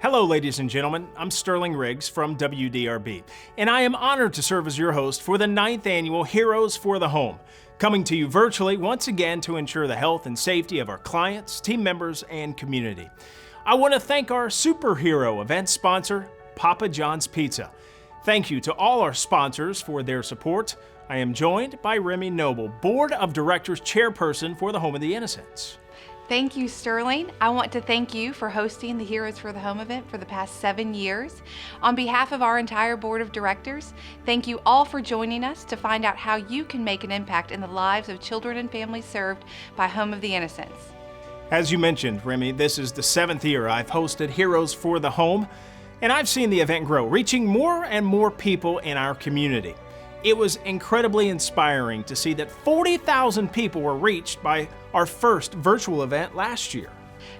Hello, ladies and gentlemen. I'm Sterling Riggs from WDRB, and I am honored to serve as your host for the 9th annual Heroes for the Home, coming to you virtually once again to ensure the health and safety of our clients, team members, and community. I want to thank our superhero event sponsor, Papa John's Pizza. Thank you to all our sponsors for their support. I am joined by Remy Noble, Board of Directors Chairperson for the Home of the Innocents. Thank you, Sterling. I want to thank you for hosting the Heroes for the Home event for the past 7 years. On behalf of our entire board of directors, thank you all for joining us to find out how you can make an impact in the lives of children and families served by Home of the Innocents. As you mentioned, Remy, this is the 7th year I've hosted Heroes for the Home, and I've seen the event grow, reaching more and more people in our community. It was incredibly inspiring to see that 40,000 people were reached by our first virtual event last year.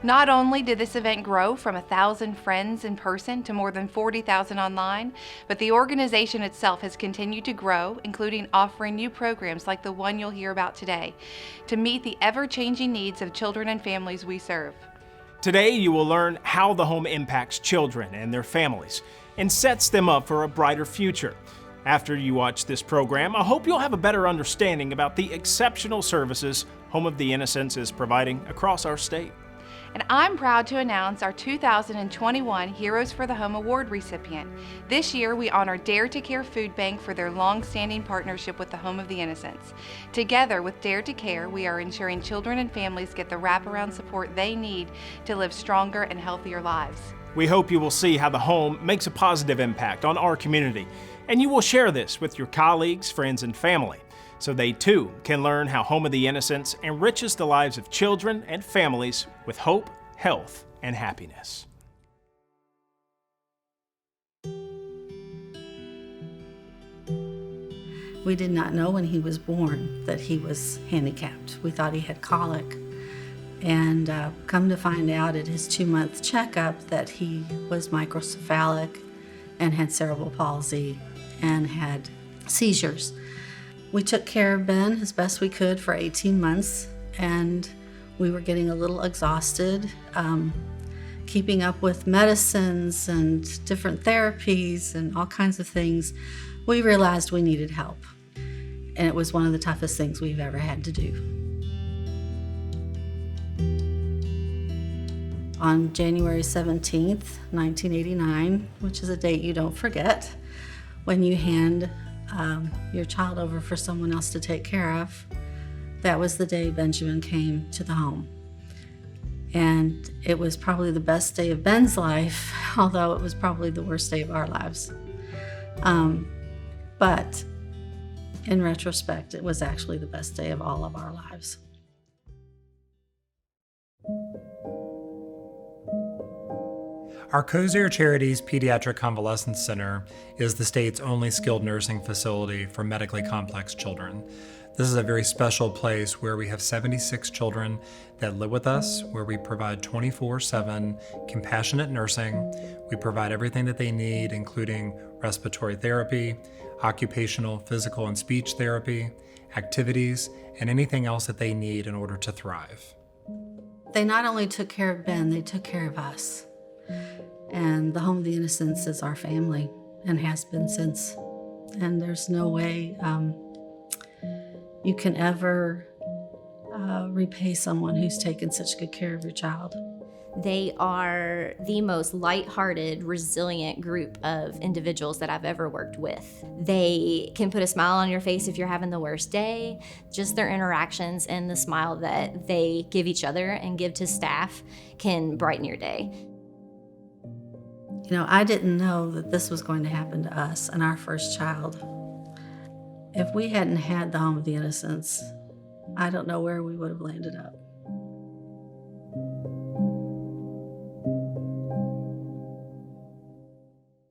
Not only did this event grow from 1,000 friends in person to more than 40,000 online, but the organization itself has continued to grow, including offering new programs like the one you'll hear about today, to meet the ever-changing needs of children and families we serve. Today, you will learn how the home impacts children and their families and sets them up for a brighter future. After you watch this program, I hope you'll have a better understanding about the exceptional services Home of the Innocents is providing across our state. And I'm proud to announce our 2021 Heroes for the Home Award recipient. This year, we honor Dare to Care Food Bank for their long-standing partnership with the Home of the Innocents. Together with Dare to Care, we are ensuring children and families get the wraparound support they need to live stronger and healthier lives. We hope you will see how the home makes a positive impact on our community, and you will share this with your colleagues, friends, and family, so they too can learn how Home of the Innocents enriches the lives of children and families with hope, health, and happiness. We did not know when he was born that he was handicapped. We thought he had colic. And come to find out at his 2-month checkup that he was microcephalic and had cerebral palsy and had seizures. We took care of Ben as best we could for 18 months, and we were getting a little exhausted, keeping up with medicines and different therapies and all kinds of things. We realized we needed help, and it was one of the toughest things we've ever had to do. On January 17th, 1989, which is a date you don't forget, when you hand your child over for someone else to take care of, that was the day Benjamin came to the home. And it was probably the best day of Ben's life, although it was probably the worst day of our lives. But in retrospect, it was actually the best day of all of our lives. Our KOSAIR Charities Pediatric Convalescent Center is the state's only skilled nursing facility for medically complex children. This is a very special place where we have 76 children that live with us, where we provide 24/7 compassionate nursing. We provide everything that they need, including respiratory therapy, occupational, physical, and speech therapy, activities, and anything else that they need in order to thrive. They not only took care of Ben, they took care of us. And the Home of the Innocents is our family and has been since. And there's no way you can ever repay someone who's taken such good care of your child. They are the most lighthearted, resilient group of individuals that I've ever worked with. They can put a smile on your face if you're having the worst day. Just their interactions and the smile that they give each other and give to staff can brighten your day. You know, I didn't know that this was going to happen to us and our first child. If we hadn't had the Home of the Innocents, I don't know where we would have landed up.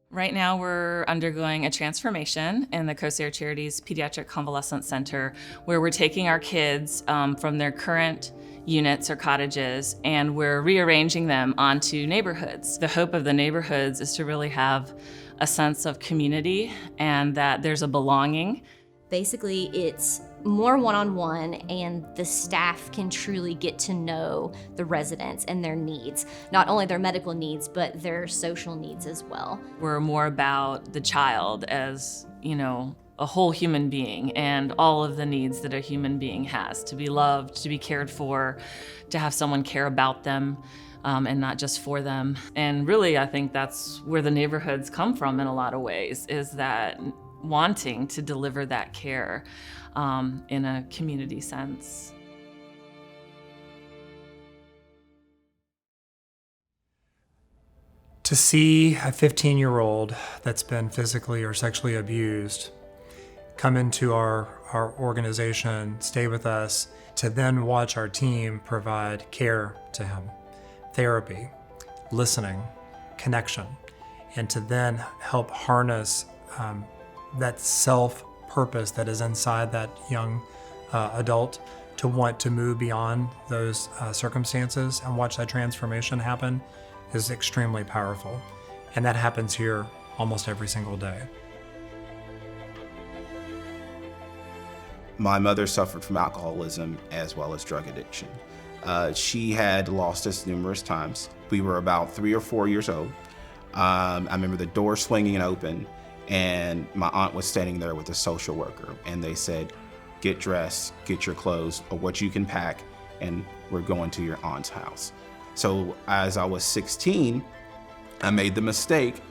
Right now, we're undergoing a transformation in the KOSAIR Charities Pediatric Convalescent Center, where we're taking our kids from their current units or cottages, and we're rearranging them onto neighborhoods. The hope of the neighborhoods is to really have a sense of community and that there's a belonging. Basically, it's more one-on-one, and the staff can truly get to know the residents and their needs, not only their medical needs, but their social needs as well. We're more about the child as, a whole human being and all of the needs that a human being has, to be loved, to be cared for, to have someone care about them. And not just for them. And really, I think that's where the neighborhoods come from in a lot of ways, is that wanting to deliver that care in a community sense. To see a 15-year-old that's been physically or sexually abused come into our organization, stay with us, to then watch our team provide care to him, therapy, listening, connection, and to then help harness that self-purpose that is inside that young adult to want to move beyond those circumstances and watch that transformation happen is extremely powerful. And that happens here almost every single day. My mother suffered from alcoholism as well as drug addiction. She had lost us numerous times. We were about 3 or 4 years old. I remember the door swinging open, and my aunt was standing there with a social worker, and they said, "Get dressed, get your clothes, or what you can pack, and we're going to your aunt's house." So as I was 16, I made the mistake,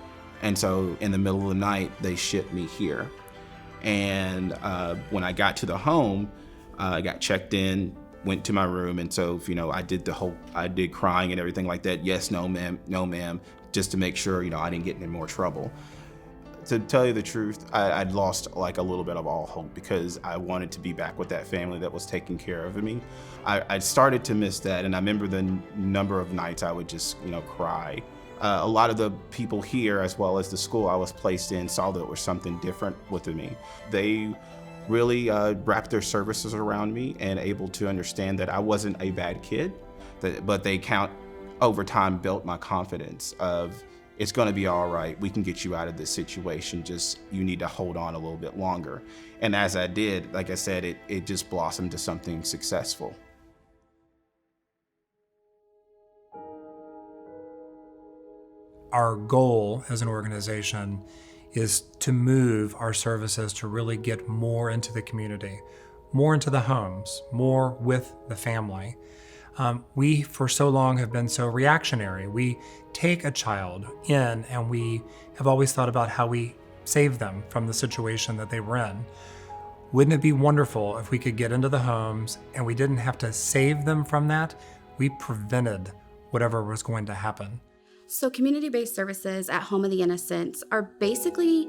and so in the middle of the night, they shipped me here. And when I got to the home, I got checked in, went to my room, and so I did crying and everything like that. Yes, no ma'am, just to make sure I didn't get in more trouble. To tell you the truth, I'd lost like a little bit of all hope, because I wanted to be back with that family that was taking care of me. I started to miss that, and I remember the number of nights I would just cry. A lot of the people here, as well as the school I was placed in, saw that there was something different with me. They really wrapped their services around me and able to understand that I wasn't a bad kid, but they over time built my confidence of, it's gonna be all right, we can get you out of this situation, just you need to hold on a little bit longer. And as I did, like I said, it just blossomed to something successful. Our goal as an organization is to move our services to really get more into the community, more into the homes, more with the family. We, for so long, have been so reactionary. We take a child in and we have always thought about how we save them from the situation that they were in. Wouldn't it be wonderful if we could get into the homes and we didn't have to save them from that? We prevented whatever was going to happen. So community-based services at Home of the Innocents are basically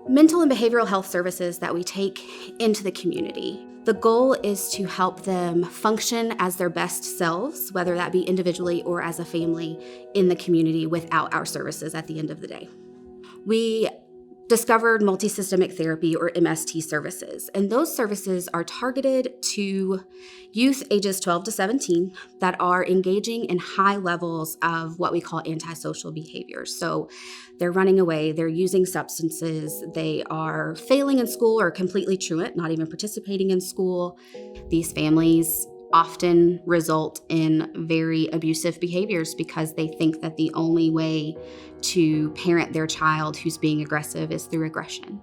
mental and behavioral health services that we take into the community. The goal is to help them function as their best selves, whether that be individually or as a family in the community without our services at the end of the day. We discovered multisystemic therapy, or MST services, and those services are targeted to youth ages 12 to 17 that are engaging in high levels of what we call antisocial behaviors. So they're running away, they're using substances, they are failing in school or completely truant, not even participating in school. These families often result in very abusive behaviors because they think that the only way to parent their child who's being aggressive is through aggression.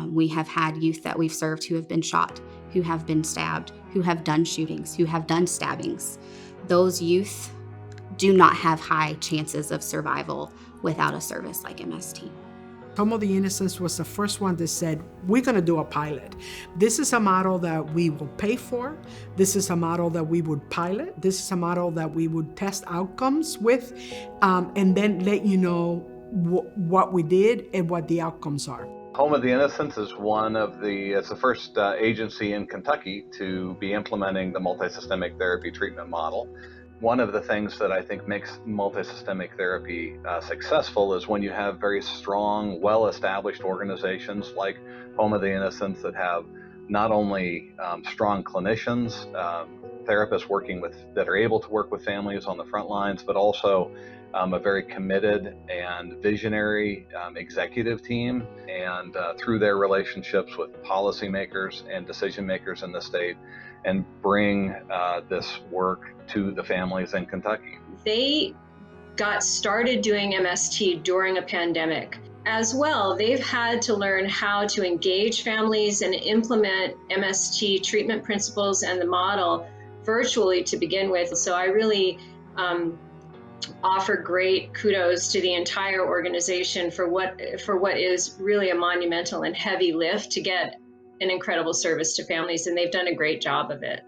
We have had youth that we've served who have been shot, who have been stabbed, who have done shootings, who have done stabbings. Those youth do not have high chances of survival without a service like MST. Home of the Innocents was the first one that said, we're going to do a pilot. This is a model that we will pay for. This is a model that we would pilot. This is a model that we would test outcomes with, and then let you know what we did and what the outcomes are. Home of the Innocents is it's the first agency in Kentucky to be implementing the multisystemic therapy treatment model. One of the things that I think makes multisystemic therapy successful is when you have very strong, well-established organizations like Home of the Innocents that have not only strong clinicians, therapists that are able to work with families on the front lines, but also a very committed and visionary executive team, and through their relationships with policymakers and decision makers in the state, and bring this work to the families in Kentucky. They got started doing MST during a pandemic. As well, they've had to learn how to engage families and implement MST treatment principles and the model virtually to begin with. So I really offer great kudos to the entire organization for what is really a monumental and heavy lift to get an incredible service to families, and they've done a great job of it.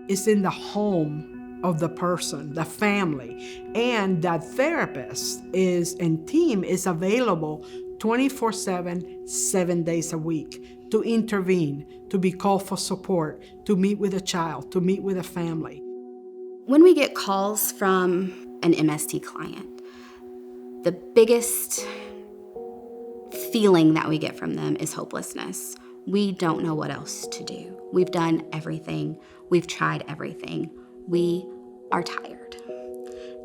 It's in the home of the person, the family, and that therapist and team is available 24/7, 7 days a week to intervene, to be called for support, to meet with a child, to meet with a family. When we get calls from an MST client, the biggest feeling that we get from them is hopelessness. We don't know what else to do. We've done everything. We've tried everything. We are tired.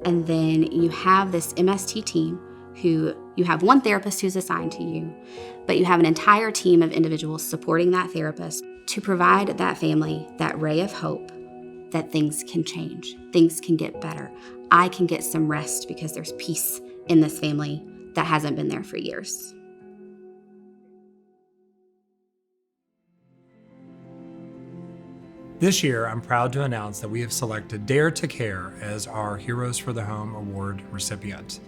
And then you have this MST team who you have one therapist who's assigned to you, but you have an entire team of individuals supporting that therapist to provide that family that ray of hope that things can change, things can get better. I can get some rest because there's peace in this family that hasn't been there for years. This year, I'm proud to announce that we have selected Dare to Care as our Heroes for the Home Award recipient.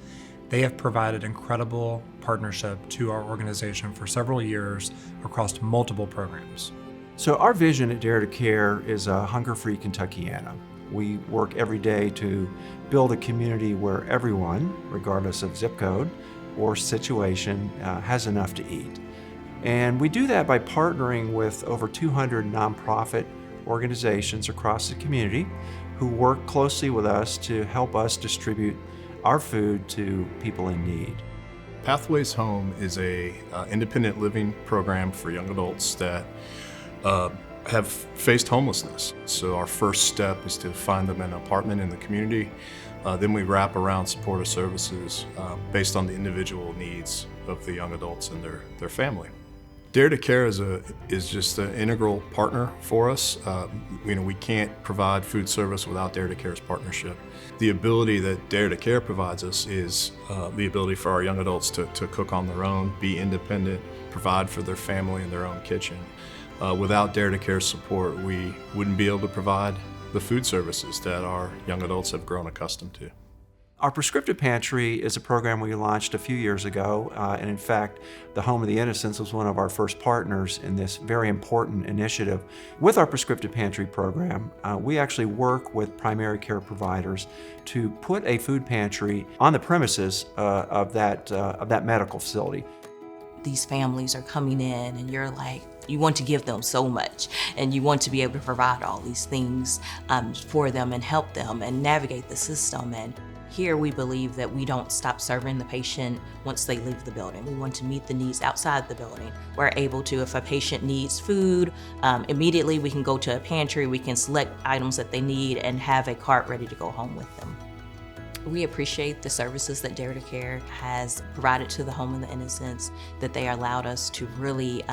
They have provided incredible partnership to our organization for several years across multiple programs. So our vision at Dare to Care is a hunger-free Kentuckiana. We work every day to build a community where everyone, regardless of zip code or situation, has enough to eat. And we do that by partnering with over 200 nonprofit organizations across the community who work closely with us to help us distribute our food to people in need. Pathways Home is a independent living program for young adults that have faced homelessness. So our first step is to find them an apartment in the community. Then we wrap around supportive services based on the individual needs of the young adults and their family. Dare to Care is just an integral partner for us. We can't provide food service without Dare to Care's partnership. The ability that Dare to Care provides us is the ability for our young adults to cook on their own, be independent, provide for their family in their own kitchen. Without Dare to Care's support, we wouldn't be able to provide the food services that our young adults have grown accustomed to. Our Prescriptive Pantry is a program we launched a few years ago, and in fact, the Home of the Innocents was one of our first partners in this very important initiative. With our Prescriptive Pantry program, we actually work with primary care providers to put a food pantry on the premises of that medical facility. These families are coming in and you're like, you want to give them so much and you want to be able to provide all these things for them and help them and navigate the system. And here we believe that we don't stop serving the patient once they leave the building. We want to meet the needs outside the building. We're able to, if a patient needs food, immediately we can go to a pantry, we can select items that they need and have a cart ready to go home with them. We appreciate the services that Dare to Care has provided to the Home of the Innocents, that they allowed us to really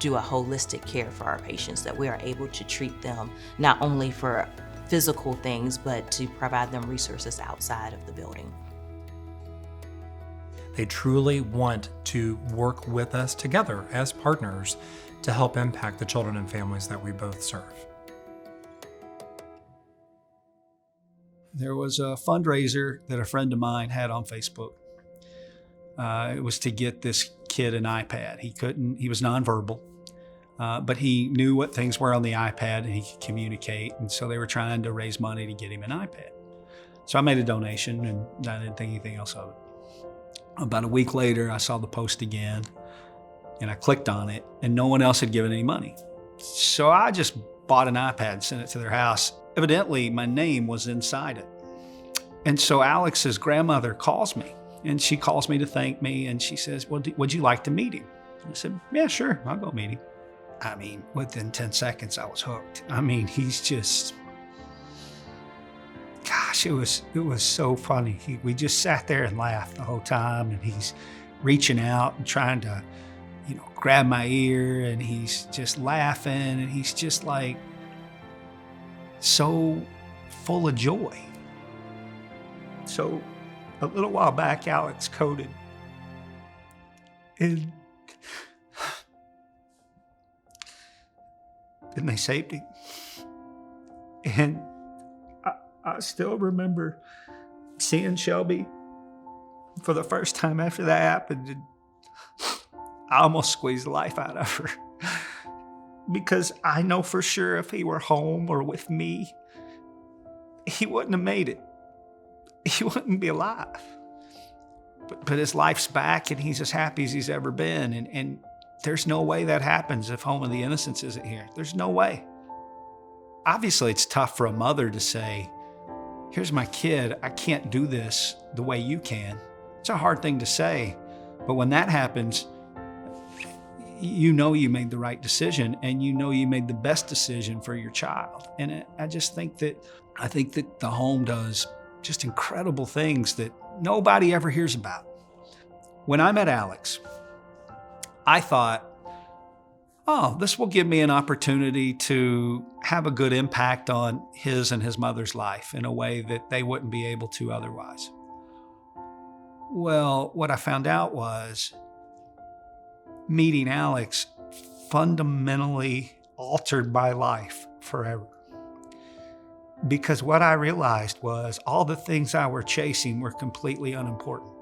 do a holistic care for our patients, that we are able to treat them not only for physical things, but to provide them resources outside of the building. They truly want to work with us together as partners to help impact the children and families that we both serve. There was a fundraiser that a friend of mine had on Facebook. It was to get this kid an iPad. He was nonverbal, but he knew what things were on the iPad and he could communicate. And so they were trying to raise money to get him an iPad. So I made a donation and I didn't think anything else of it. About a week later, I saw the post again and I clicked on it and no one else had given any money. So I just bought an iPad, sent it to their house. Evidently, my name was inside it. And so Alex's grandmother calls me, and she calls me to thank me, and she says, well, would you like to meet him? And I said, yeah, sure, I'll go meet him. I mean, within 10 seconds, I was hooked. I mean, he's gosh, it was so funny. We just sat there and laughed the whole time, and he's reaching out and trying to, grab my ear, and he's just laughing, and he's just like so full of joy. So a little while back, Alex coded, and they saved him. And I still remember seeing Shelby for the first time after that happened. I almost squeezed the life out of her because I know for sure if he were home or with me, he wouldn't have made it. He wouldn't be alive. But his life's back, and he's as happy as he's ever been. And there's no way that happens if Home of the Innocents isn't here. There's no way. Obviously, it's tough for a mother to say, here's my kid, I can't do this the way you can. It's a hard thing to say. But when that happens, you know you made the right decision, and you know you made the best decision for your child. And I think that the home does just incredible things that nobody ever hears about. When I met Alex, I thought, oh, this will give me an opportunity to have a good impact on his and his mother's life in a way that they wouldn't be able to otherwise. Well, what I found out was meeting Alex fundamentally altered my life forever. Because what I realized was all the things I were chasing were completely unimportant.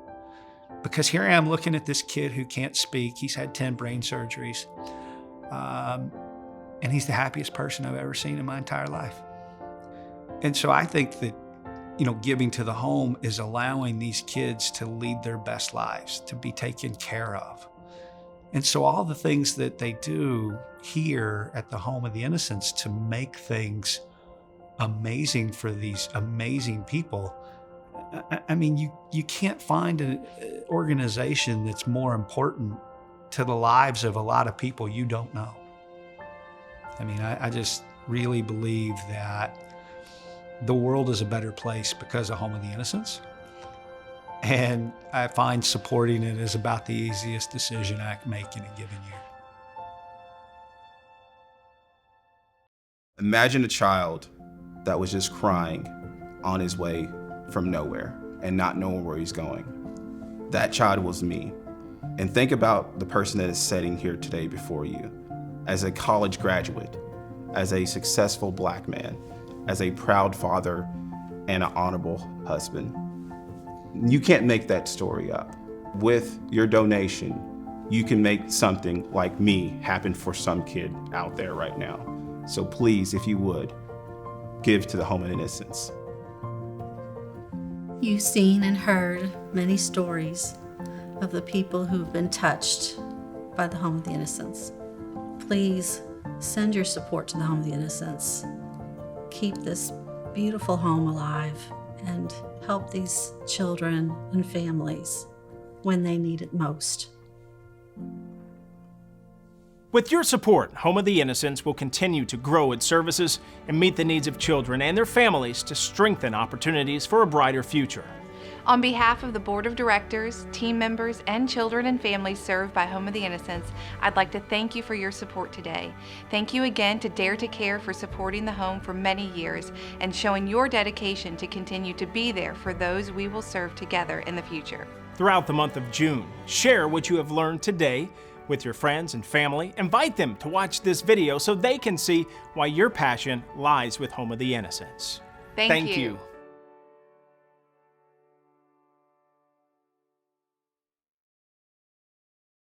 Because here I am looking at this kid who can't speak. He's had 10 brain surgeries. And he's the happiest person I've ever seen in my entire life. And so I think that, giving to the home is allowing these kids to lead their best lives, to be taken care of. And so all the things that they do here at the Home of the Innocents to make things amazing for these amazing people. I mean, you can't find an organization that's more important to the lives of a lot of people you don't know. I mean, I just really believe that the world is a better place because of Home of the Innocents. And I find supporting it is about the easiest decision I can make in a given year. Imagine a child that was just crying on his way from nowhere and not knowing where he's going. That child was me. And think about the person that is sitting here today before you, as a college graduate, as a successful Black man, as a proud father and an honorable husband. You can't make that story up. With your donation, you can make something like me happen for some kid out there right now. So please, if you would, give to the Home of the Innocents. You've seen and heard many stories of the people who've been touched by the Home of the Innocents. Please send your support to the Home of the Innocents. Keep this beautiful home alive and help these children and families when they need it most. With your support, Home of the Innocents will continue to grow its services and meet the needs of children and their families to strengthen opportunities for a brighter future. On behalf of the Board of Directors, team members, and children and families served by Home of the Innocents, I'd like to thank you for your support today. Thank you again to Dare to Care for supporting the home for many years and showing your dedication to continue to be there for those we will serve together in the future. Throughout the month of June, share what you have learned today with your friends and family. Invite them to watch this video so they can see why your passion lies with Home of the Innocents. Thank you.